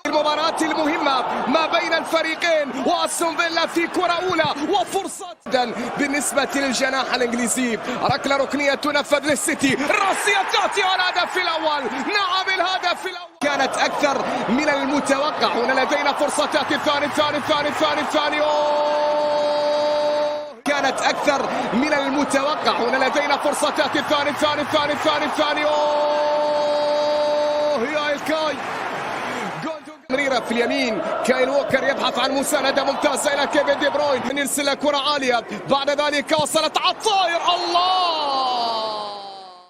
المباراة المهمة ما بين الفريقين، واستون فيلا في كرة أولى وفرصة بالنسبة للجناح الإنجليزي. ركلة ركنية تنفذ للسيتي، الرأسية تأتي على الهدف الأول. نعم الهدف الأول كانت أكثر من المتوقع. هنا لدينا فرصة تأتي الثاني كانت أكثر من المتوقع. هنا لدينا فرصة تأتي الثاني يا الكاي تمريرة في اليمين. كايل ووكر يبحث عن مساندة ممتازة إلى كيفن دي بروين، يرسل كرة عالية، بعد ذلك وصلت على الطائر. الله،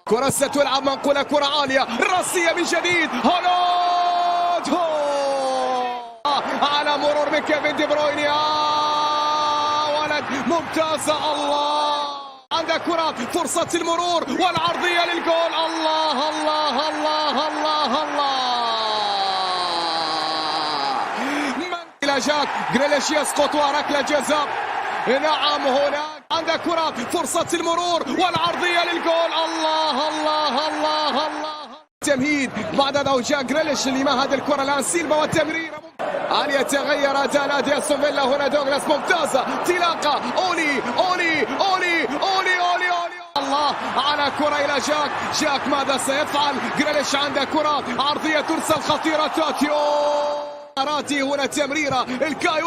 كرة ستلعب منقولة، كرة عالية، راسية من جديد. هولاند على مرور من كيفن دي بروين، يا ولد ممتازة. الله، عندك كرة، فرصة المرور والعرضية للجول. الله الله الله الله الله، إلى جاك جريليش يسقط وركلة جزاء. نعم هناك عندك كرة، فرصة المرور والعرضية للجول. الله الله الله الله، تمهيد بعد ذوق جريليش لما هذه الكرة الآن سيلفا والتمرير. أن يتغير أداء نادي أستون فيلا. هنا دوغلاس ممتازة، تلاقى أولي أولي أولي أولي أولي أولي. الله، على كرة إلى جاك ماذا سيفعل؟ جريليش عنده كرة عرضية ترسل خطيرة تاتيو. هنا تمريرة الكاي